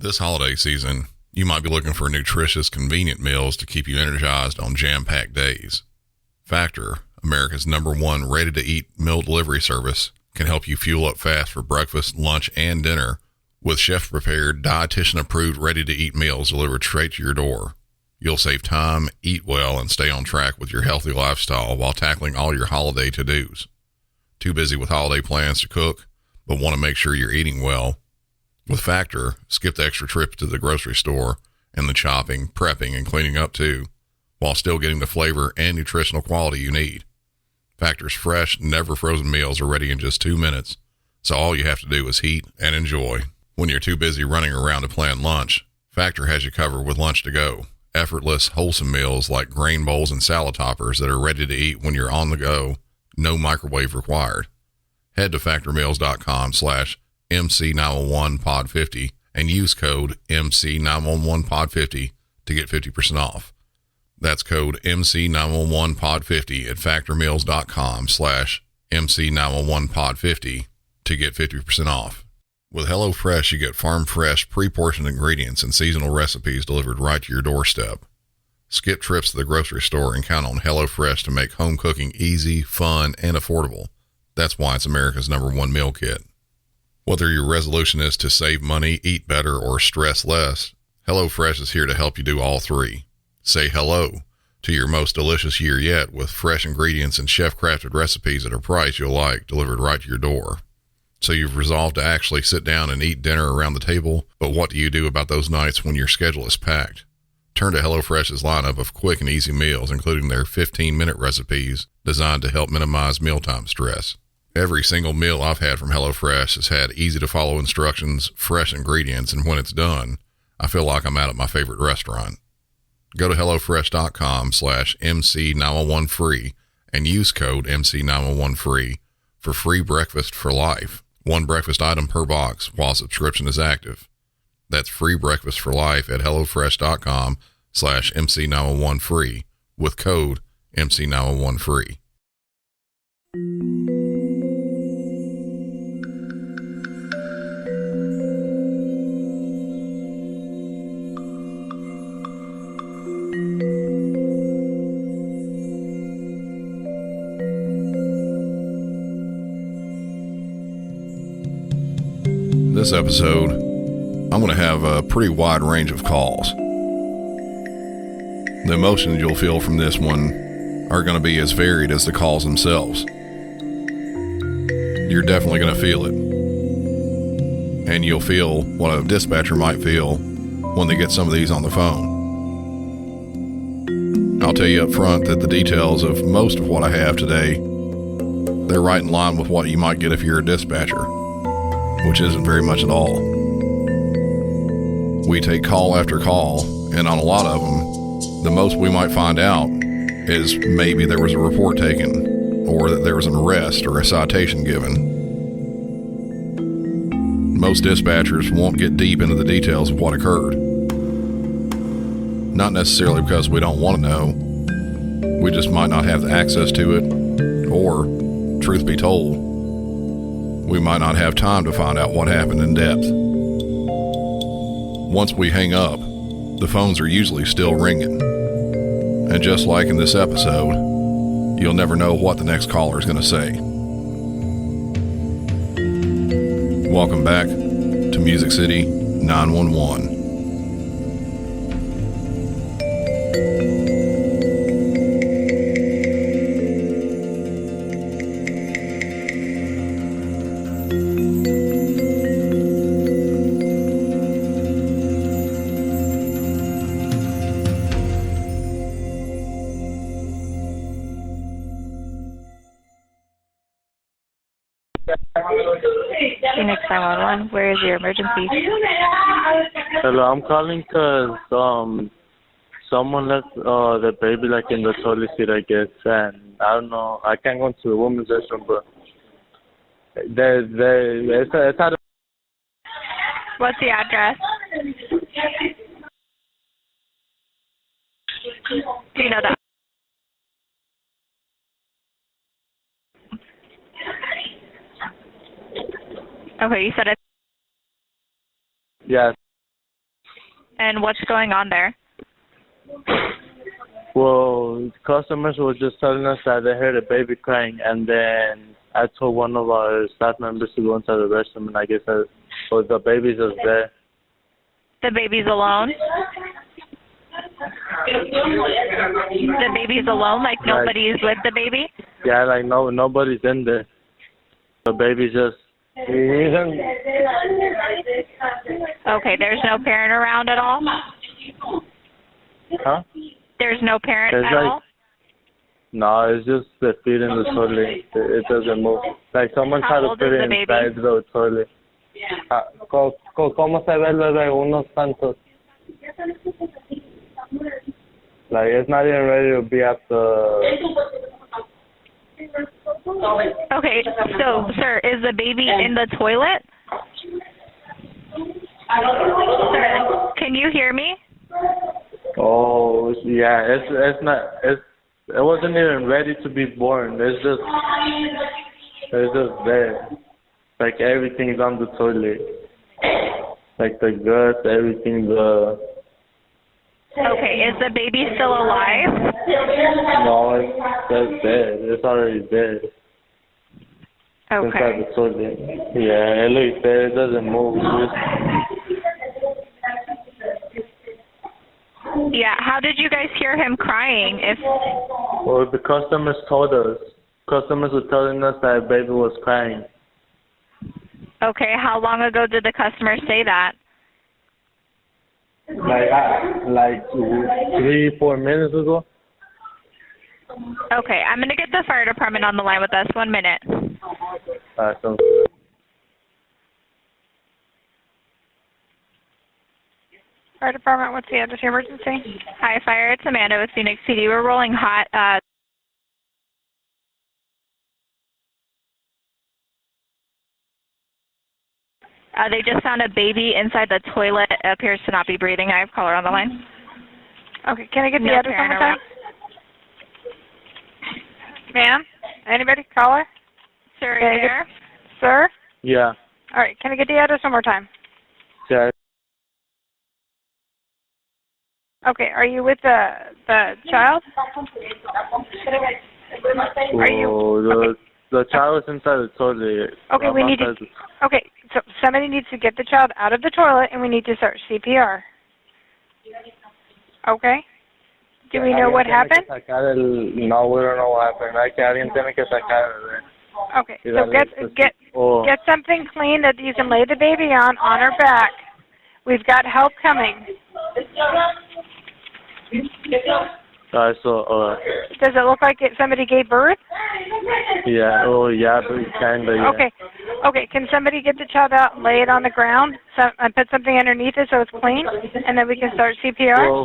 This holiday season, you might be looking for nutritious, convenient meals to keep you energized on jam-packed days. Factor, America's #1 ready-to-eat meal delivery service, can help you fuel up fast for breakfast, lunch, and dinner with chef-prepared, dietitian-approved ready-to-eat meals delivered straight to your door. You'll save time, eat well, and stay on track with your healthy lifestyle while tackling all your holiday to-dos. Too busy with holiday plans to cook, but want to make sure you're eating well? With Factor, skip the extra trip to the grocery store and the chopping, prepping, and cleaning up too, while still getting the flavor and nutritional quality you need. Factor's fresh, never frozen meals are ready in just 2 minutes, so all you have to do is heat and enjoy. When you're too busy running around to plan lunch, Factor has you covered with lunch to go. Effortless, wholesome meals like grain bowls and salad toppers that are ready to eat when you're on the go, no microwave required. Head to factormeals.com/MC911pod50 and use code MC911pod50 to get 50% off. That's code MC911pod50 at factormeals.com/MC911pod50 to get 50% off. With HelloFresh, you get farm-fresh, pre-portioned ingredients and seasonal recipes delivered right to your doorstep. Skip trips to the grocery store and count on HelloFresh to make home cooking easy, fun, and affordable. That's why it's America's #1 meal kit. Whether your resolution is to save money, eat better, or stress less, HelloFresh is here to help you do all three. Say hello to your most delicious year yet with fresh ingredients and chef-crafted recipes at a price you'll like delivered right to your door. So you've resolved to actually sit down and eat dinner around the table, but what do you do about those nights when your schedule is packed? Turn to HelloFresh's lineup of quick and easy meals, including their 15-minute recipes designed to help minimize mealtime stress. Every single meal I've had from HelloFresh has had easy-to-follow instructions, fresh ingredients, and when it's done, I feel like I'm out at my favorite restaurant. Go to HelloFresh.com/MC911free and use code MC911free for free breakfast for life. One breakfast item per box while subscription is active. That's free breakfast for life at HelloFresh.com/MC911free with code MC911free. This episode, I'm going to have a pretty wide range of calls. The emotions you'll feel from this one are going to be as varied as the calls themselves. You're definitely going to feel it. And you'll feel what a dispatcher might feel when they get some of these on the phone. I'll tell you up front that the details of most of what I have today, they're right in line with what you might get if you're a dispatcher, which isn't very much at all. We take call after call, and on a lot of them, the most we might find out is maybe there was a report taken, or that there was an arrest or a citation given. Most dispatchers won't get deep into the details of what occurred. Not necessarily because we don't want to know, we just might not have the access to it, or, truth be told, we might not have time to find out what happened in depth. Once we hang up, the phones are usually still ringing. And just like in this episode, you'll never know what the next caller is going to say. Welcome back to Music City 911. Phoenix 911, where is your emergency? Hello, I'm calling because someone left the baby like in the toilet seat, I guess, and I don't know. I can't go to the women's restroom, but it's out of. What's the address? Do you know that? Okay, you said it. Yes. And what's going on there? Well, customers were just telling us that they heard a baby crying, and then I told one of our staff members to go into the restroom, and I guess the baby's just there. The baby's alone? The baby's alone, like nobody's with the baby? Yeah, like nobody's in there. The baby's just. Okay, there's no parent around at all? Huh? There's no parent at all? No, it's just the feet in the toilet. It doesn't move. Like someone tried to put it inside the toilet. ¿Cómo se ve el bebé? Unos tantos. Like it's not even ready to be at the. Okay, so sir, is the baby in the toilet? Sir, can you hear me? Oh yeah, it's not it wasn't even ready to be born. It's just there. Like everything's on the toilet. Like the guts, everything. Okay, is the baby still alive? No, it's dead. It's already dead. Okay. Inside the toilet. Yeah, it looks dead. It doesn't move. Yeah, how did you guys hear him crying? Well, the customers told us. Customers were telling us that baby was crying. Okay, how long ago did the customer say that? Like 3-4 minutes ago. Okay, I'm going to get the fire department on the line with us. 1 minute. Sounds good. Fire department, what's the address of your emergency? Hi, fire. It's Amanda with Phoenix PD. We're rolling hot. They just found a baby inside the toilet. It appears to not be breathing. I have caller on the line. Okay, can I get the address one more time? Ma'am? Anybody? Caller? Sir, are you there? Sir? Yeah. All right, can I get the address one more time? Yeah. Okay, are you with the child? Are you? The child is inside the toilet. Okay, we need to. Okay, so somebody needs to get the child out of the toilet, and we need to start CPR. Okay. Do we know what happened? No, we don't know what happened. Alguien tiene que sacar el bebé. Okay, so get something clean that you can lay the baby on her back. We've got help coming. Does it look like somebody gave birth? Yeah. Oh, yeah, kinda. Yeah. Okay. Can somebody get the child out and lay it on the ground and put something underneath it so it's clean, and then we can start CPR? Well,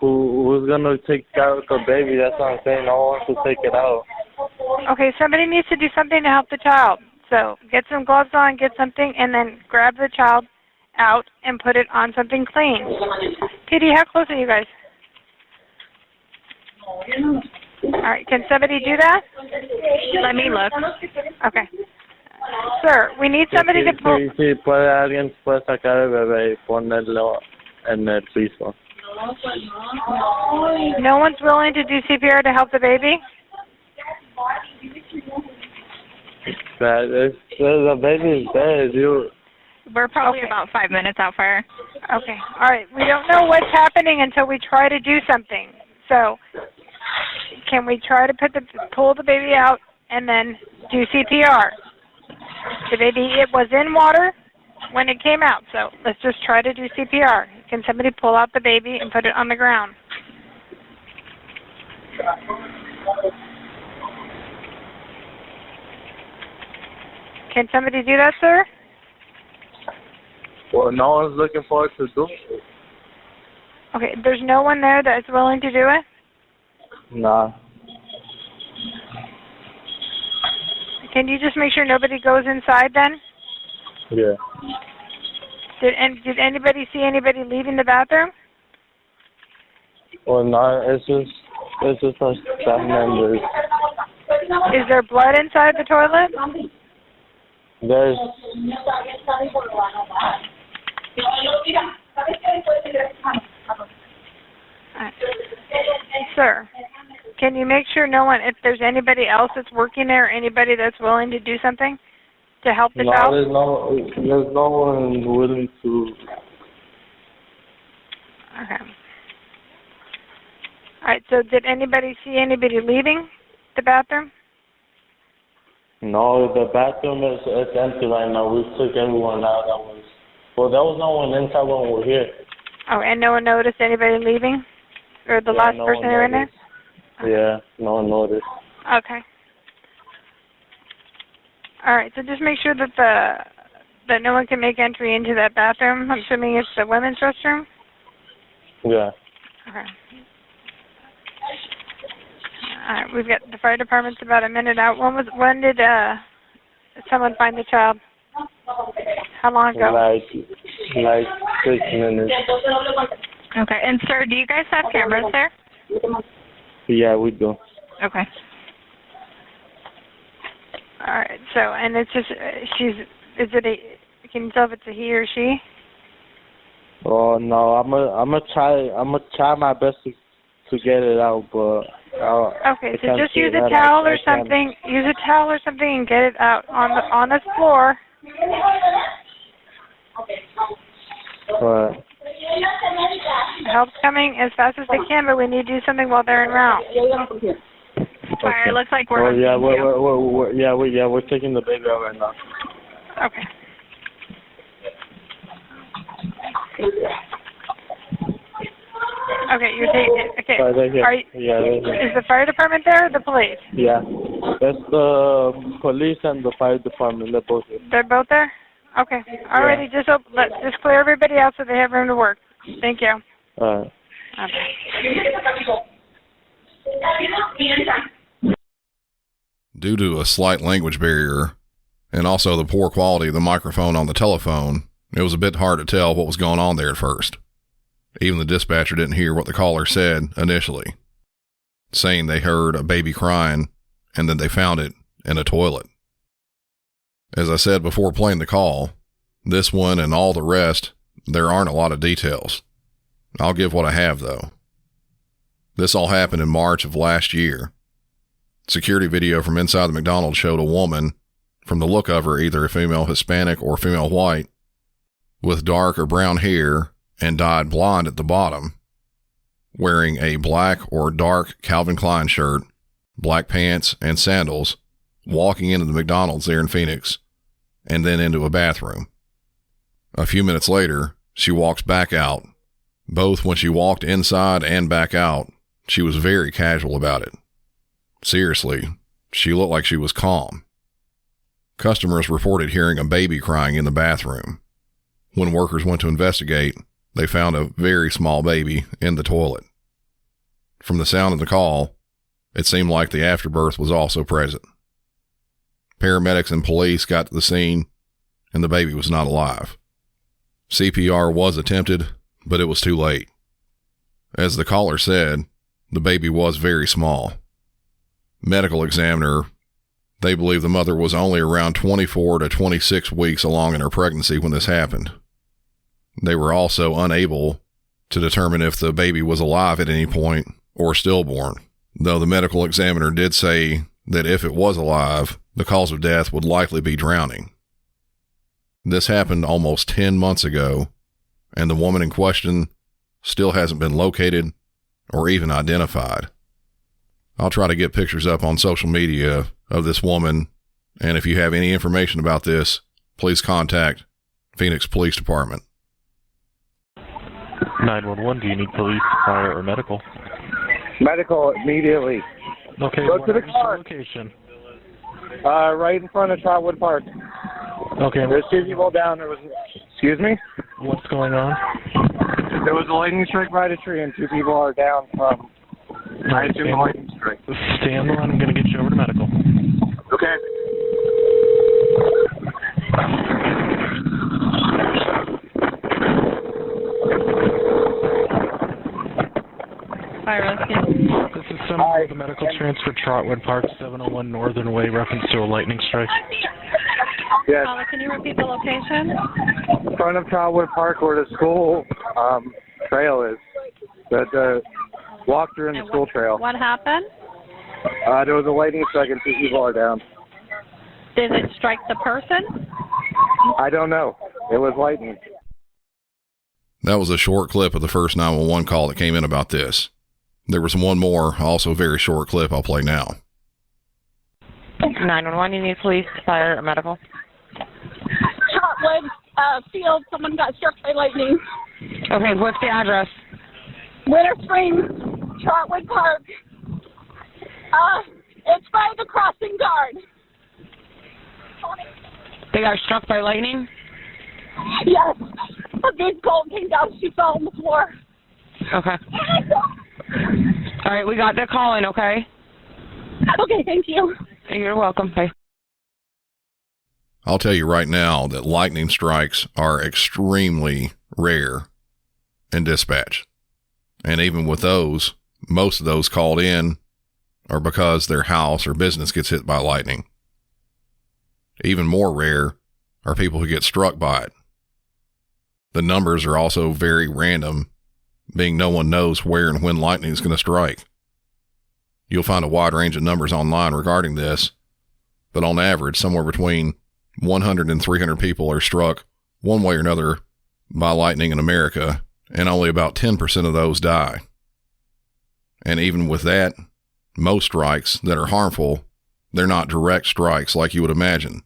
who's gonna take out the baby? That's what I'm saying. No one wants to take it out. Okay, somebody needs to do something to help the child. So get some gloves on, get something, and then grab the child out and put it on something clean. PD, how close are you guys? All right, can somebody do that? Let me look. Okay. Sir, we need somebody to pull... Sí, alguien puede sacar el bebé y ponerlo en el piso. No one's willing to do CPR to help the baby? The baby is dead. We're probably about 5 minutes out, fire. Okay. All right. We don't know what's happening until we try to do something. So, can we try to pull the baby out and then do CPR? The baby, it was in water when it came out, so let's just try to do CPR. Can somebody pull out the baby and put it on the ground? Can somebody do that, sir? Well, no one's looking forward to do it. Okay, there's no one there that's willing to do it? Nah. Can you just make sure nobody goes inside then? Yeah. Did anybody see anybody leaving the bathroom? Well, no, it's just our staff members. Is there blood inside the toilet? There's sir, can you make sure no one, if there's anybody else that's working there, anybody that's willing to do something to help the child? There's no one willing to. Okay. All right, so did anybody see anybody leaving the bathroom? No, the bathroom is empty right now. We took everyone out. There was no one inside when we were here. Oh, and no one noticed anybody leaving? Or the last no person who were in there? Yeah, no one noticed. Okay. All right, so just make sure that that no one can make entry into that bathroom. I'm assuming it's the women's restroom? Yeah. Okay. All right, we've got the fire department's about a minute out. When did someone find the child? How long ago? Like 6 minutes. Okay, and sir, do you guys have cameras there? Yeah, we do. Okay. All right, so, and it's just, can you tell if it's a he or she? Oh no, I'm gonna try my best to get it out, but okay, so just use a towel or something. Use a towel or something and get it out on the floor. But Help's coming as fast as they can, but we need to do something while they're en route. Fire, looks like we're. Oh yeah, we're taking the baby out right now. Okay. Okay, you're taking. Okay. Is the fire department there or the police? Yeah, that's the police and the fire department. They're both here. They're both there. Okay. Alrighty, just clear everybody out so they have room to work. Thank you. All right. Okay. Due to a slight language barrier and also the poor quality of the microphone on the telephone, it was a bit hard to tell what was going on there at first. Even the dispatcher didn't hear what the caller said initially, saying they heard a baby crying and then they found it in a toilet. As I said before playing the call, this one and all the rest, there aren't a lot of details. I'll give what I have though. This all happened in March of last year. Security video from inside the McDonald's showed a woman, from the look of her either a female Hispanic or female white, with dark or brown hair and dyed blonde at the bottom, wearing a black or dark Calvin Klein shirt, black pants, and sandals, walking into the McDonald's there in Phoenix, and then into a bathroom. A few minutes later, she walks back out. Both when she walked inside and back out, she was very casual about it. Seriously, she looked like she was calm. Customers reported hearing a baby crying in the bathroom. When workers went to investigate, they found a very small baby in the toilet. From the sound of the call, it seemed like the afterbirth was also present. Paramedics and police got to the scene, and the baby was not alive. CPR was attempted, but it was too late. As the caller said, the baby was very small. Medical examiner, they believe the mother was only around 24 to 26 weeks along in her pregnancy when this happened. They were also unable to determine if the baby was alive at any point or stillborn, though the medical examiner did say that if it was alive, the cause of death would likely be drowning. This happened almost 10 months ago, and the woman in question still hasn't been located or even identified. I'll try to get pictures up on social media of this woman, and if you have any information about this, please contact Phoenix Police Department. 911, do you need police, fire, or medical? Medical immediately. Okay, Go to the car. Location. Right in front of Trotwood Park. Okay. There's two people down. Excuse me? What's going on? There was a lightning strike by the tree, and two people are down from, I assume, the lightning strike. Stay on the line. I'm going to get you over to medical. Okay. Fire rescue. This is someone with a medical transfer, Trotwood Park, 701 Northern Way, reference to a lightning strike. Yes. Caller, can you repeat the location? In front of Trotwood Park where the school trail is. The Walked her in the school trail. What happened? There was a lightning strike and 2 people are down. Did it strike the person? I don't know. It was lightning. That was a short clip of the first 911 call that came in about this. There was one more, also very short clip I'll play now. 911, you need police, fire, or medical? Trotwood Field, someone got struck by lightning. Okay, what's the address? Winter Springs, Trotwood Park. It's by the crossing guard. They got struck by lightning? Yes. A big bolt came down. She fell on the floor. Okay. All right, we got the call in, okay? Okay, thank you. You're welcome. Bye. I'll tell you right now that lightning strikes are extremely rare in dispatch. And even with those, most of those called in are because their house or business gets hit by lightning. Even more rare are people who get struck by it. The numbers are also very random, being no one knows where and when lightning is going to strike. You'll find a wide range of numbers online regarding this, but on average, somewhere between 100 and 300 people are struck one way or another by lightning in America, and only about 10% of those die. And even with that, most strikes that are harmful, they're not direct strikes like you would imagine.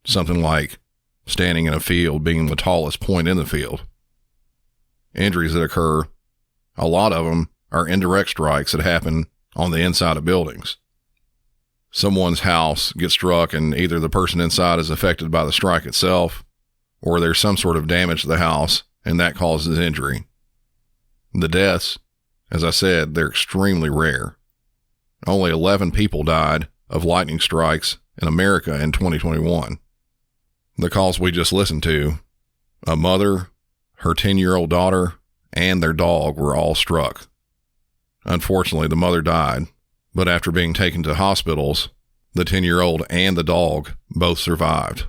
Something like standing in a field being the tallest point in the field. Injuries that occur, a lot of them are indirect strikes that happen on the inside of buildings. Someone's house gets struck and either the person inside is affected by the strike itself, or there's some sort of damage to the house and that causes injury. The deaths, as I said, they're extremely rare. Only 11 people died of lightning strikes in America in 2021. The calls we just listened to, a mother, her 10-year-old daughter, and their dog were all struck. Unfortunately, the mother died, but after being taken to hospitals, the 10-year-old and the dog both survived.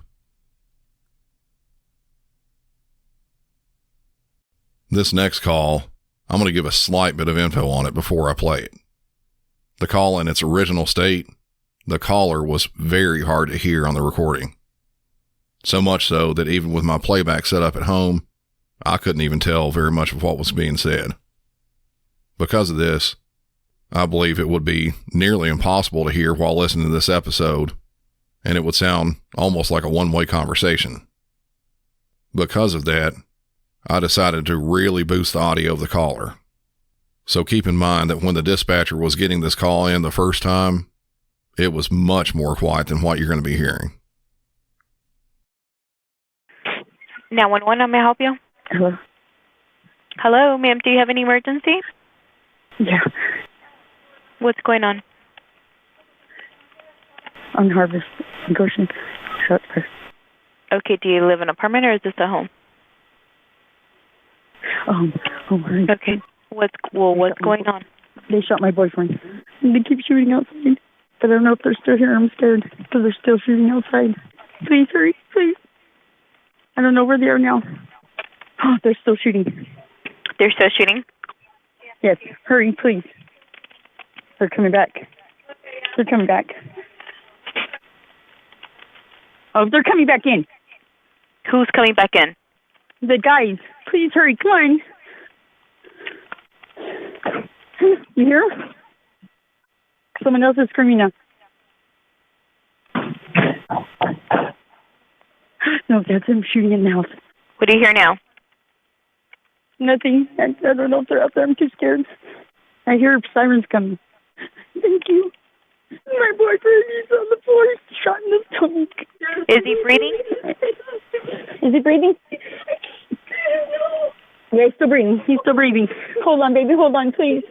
This next call, I'm going to give a slight bit of info on it before I play it. The call in its original state, the caller was very hard to hear on the recording. So much so that even with my playback set up at home, I couldn't even tell very much of what was being said. Because of this, I believe it would be nearly impossible to hear while listening to this episode, and it would sound almost like a one-way conversation. Because of that, I decided to really boost the audio of the caller. So keep in mind that when the dispatcher was getting this call in the first time, it was much more quiet than what you're going to be hearing. 911, how may I help you? Hello. Hello, ma'am, do you have any emergency? Yeah. What's going on? On Harvest, Goshen. Okay, do you live in an apartment or is this a home? Right. Okay. What's going on? They shot my boyfriend. And they keep shooting outside. But I don't know if they're still here. I'm scared because they're still shooting outside. Please hurry, please. I don't know where they are now. Oh, they're still shooting. They're still shooting? Yes. Hurry, please. They're coming back. They're coming back. Oh, they're coming back in. Who's coming back in? The guys. Please hurry. Come on. You hear? Someone else is screaming now. No, that's him shooting in the house. What do you hear now? Nothing. I don't know if they're out there. I'm too scared. I hear sirens coming. Thank you. My boyfriend is on the floor. He's shot in the stomach. Is he breathing? Is he breathing? Yeah, he's still breathing. He's still breathing. Hold on, baby. Hold on, please.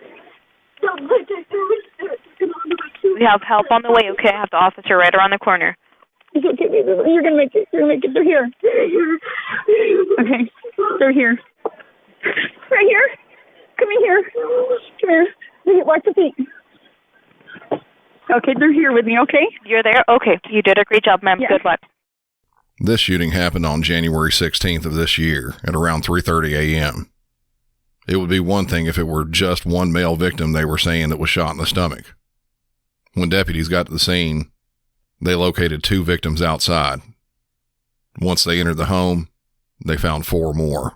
We have help on the way, okay? I have the officer right around the corner. It's okay, baby. You're going to make it. You're going to make it. They're here. Okay. They're here. Right here. Come in here. Come here. Watch the feet. Okay, they're here with me, okay? You're there? Okay. You did a great job, ma'am. Yeah. Good luck. This shooting happened on January 16th of this year at around 3:30 a.m. It would be one thing if it were just one male victim they were saying that was shot in the stomach. When deputies got to the scene, they located 2 victims outside. Once they entered the home, they found 4 more.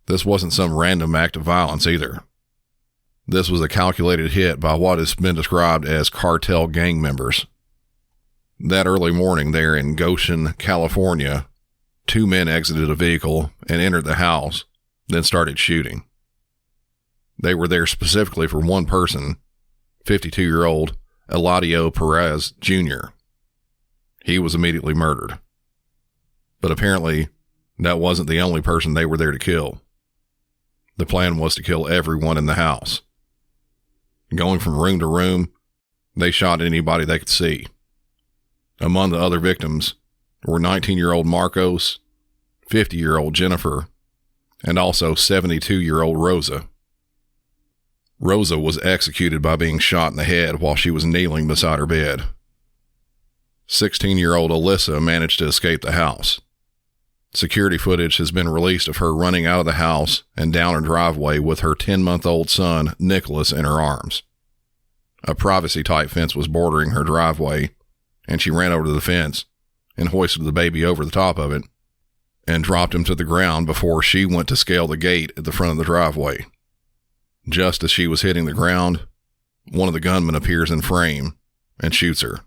This wasn't some random act of violence either. This was a calculated hit by what has been described as cartel gang members. That early morning there in Goshen, California, 2 men exited a vehicle and entered the house, then started shooting. They were there specifically for one person, 52-year-old Eladio Perez Jr. He was immediately murdered. But apparently, that wasn't the only person they were there to kill. The plan was to kill everyone in the house. Going from room to room, they shot anybody they could see. Among the other victims were 19-year-old Marcos, 50-year-old Jennifer, and also 72-year-old Rosa. Rosa was executed by being shot in the head while she was kneeling beside her bed. 16-year-old Alyssa managed to escape the house. Security footage has been released of her running out of the house and down her driveway with her 10-month-old son, Nicholas, in her arms. A privacy-type fence was bordering her driveway, and she ran over to the fence and hoisted the baby over the top of it and dropped him to the ground before she went to scale the gate at the front of the driveway. Just as she was hitting the ground, one of the gunmen appears in frame and shoots her.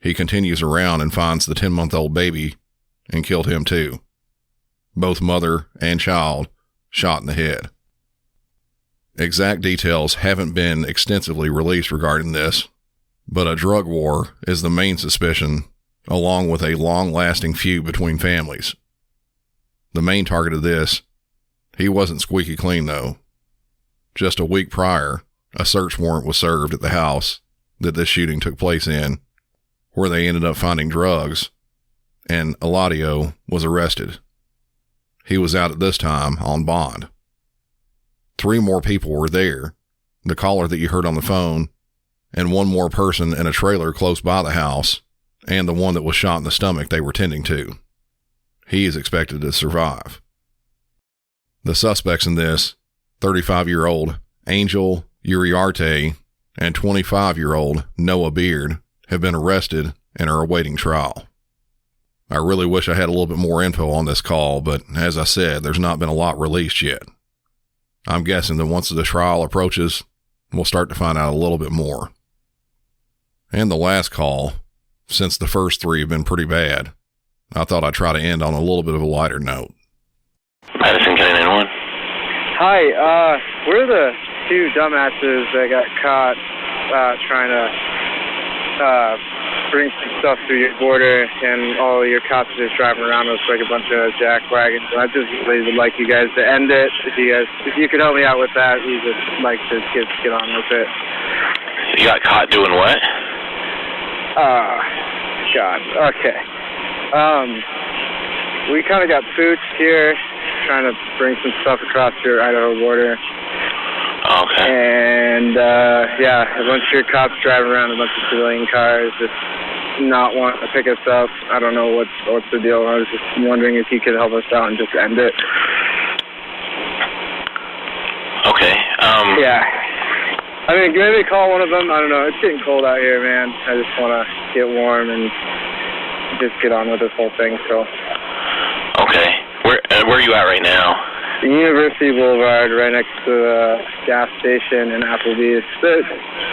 He continues around and finds the 10-month-old baby and killed him too. Both mother and child shot in the head. Exact details haven't been extensively released regarding this, but a drug war is the main suspicion, along with a long-lasting feud between families. The main target of this, he wasn't squeaky clean though. Just a week prior, a search warrant was served at the house that this shooting took place in, where they ended up finding drugs, and Eladio was arrested. He was out at this time on bond. 3 more people were there, the caller that you heard on the phone, and 1 more person in a trailer close by the house, and the one that was shot in the stomach they were tending to. He is expected to survive. The suspects in this, 35-year-old Angel Uriarte and 25-year-old Noah Beard, have been arrested and are awaiting trial. I really wish I had a little bit more info on this call, but as I said, there's not been a lot released yet. I'm guessing that once the trial approaches, we'll start to find out a little bit more. And the last call, since the first 3 have been pretty bad, I thought I'd try to end on a little bit of a lighter note. Madison, County 911. Hi, we're the 2 dumbasses that got caught trying to bring some stuff through your border, and all your cops are just driving around us like a bunch of jack wagons. I just really would like you guys to end it. If you could help me out with that, we would like to get on with it. You got caught doing what? God. Okay. We kind of got pooched here, trying to bring some stuff across your Idaho border. Okay. And, a bunch of your cops driving around a bunch of civilian cars, just not wanting to pick us up. I don't know what's the deal. I was just wondering if you could help us out and just end it. Okay. Yeah. I mean, maybe call one of them. I don't know. It's getting cold out here, man. I just want to get warm and just get on with this whole thing, so. Okay. Where are you at right now? University Boulevard, right next to the gas station and Applebee's.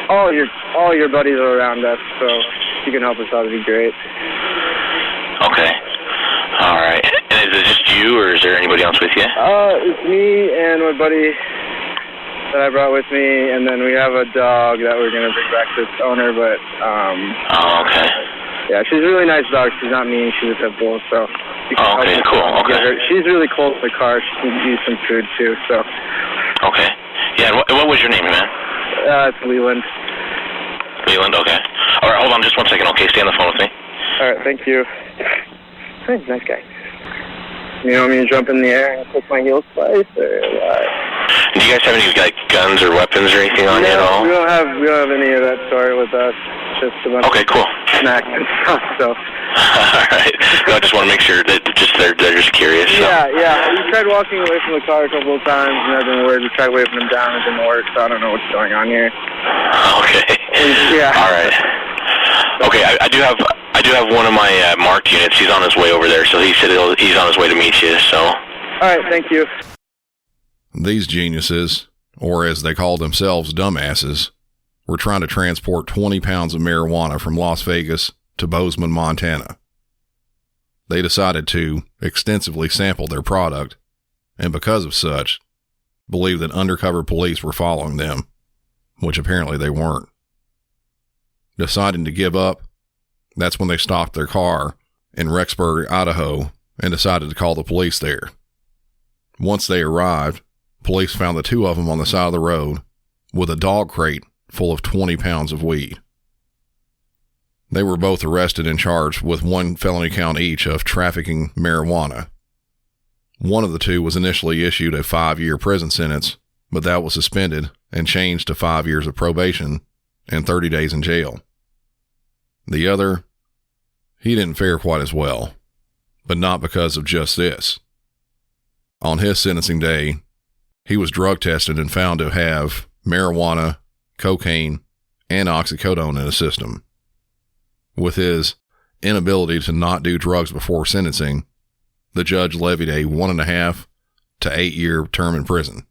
All your buddies are around us, so if you can help us out, it'd be great. Okay. All right. And is it just you, or is there anybody else with you? It's me and my buddy that I brought with me, and then we have a dog that we're gonna bring back to its owner, but Oh, okay. Yeah, she's a really nice dog. She's not mean. She's a pit bull, so. Oh, okay, cool. Okay. She's really close to the car. She can use some food too, so. Okay. Yeah, and what was your name, man? It's Leland. Leland, okay. All right, hold on just one second, okay? Stay on the phone with me. All right, thank you. Hey, nice guy. You want me to jump in the air and put my heels twice, or what? Do you guys have any, like, guns or weapons or anything on you at all? We don't have any of that sort with us. Just a bunch of cool. snacks and stuff, so. All right. No, I just want to make sure that they're just curious. So. Yeah. We tried walking away from the car a couple of times, and that didn't work. We tried waving them down, it didn't work. So I don't know what's going on here. Okay. Yeah. All right. Okay, I do have one of my marked units. He's on his way over there, so he said he's on his way to meet you. So. All right. Thank you. These geniuses, or as they call themselves, dumbasses, were trying to transport 20 pounds of marijuana from Las Vegas to Bozeman, Montana. They decided to extensively sample their product, and because of such, believed that undercover police were following them, which apparently they weren't. Deciding to give up, that's when they stopped their car in Rexburg, Idaho, and decided to call the police there. Once they arrived, police found the two of them on the side of the road with a dog crate full of 20 pounds of weed. They were both arrested and charged with 1 felony count each of trafficking marijuana. One of the two was initially issued a 5-year prison sentence, but that was suspended and changed to 5 years of probation and 30 days in jail. The other, he didn't fare quite as well, but not because of just this. On his sentencing day, he was drug tested and found to have marijuana, cocaine, and oxycodone in his system. With his inability to not do drugs before sentencing, the judge levied a 1.5 to 8 year term in prison.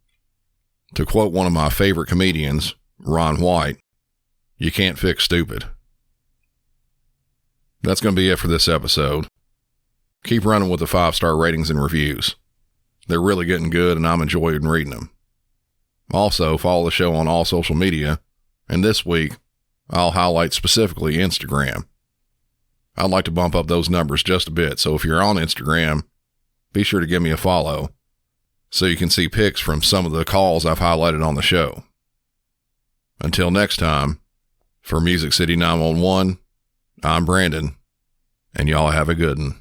To quote one of my favorite comedians, Ron White, "You can't fix stupid." That's going to be it for this episode. Keep running with the 5-star ratings and reviews. They're really getting good, and I'm enjoying reading them. Also, follow the show on all social media, and this week, I'll highlight specifically Instagram. I'd like to bump up those numbers just a bit, so if you're on Instagram, be sure to give me a follow so you can see pics from some of the calls I've highlighted on the show. Until next time, for Music City 911, I'm Brandon, and y'all have a good one.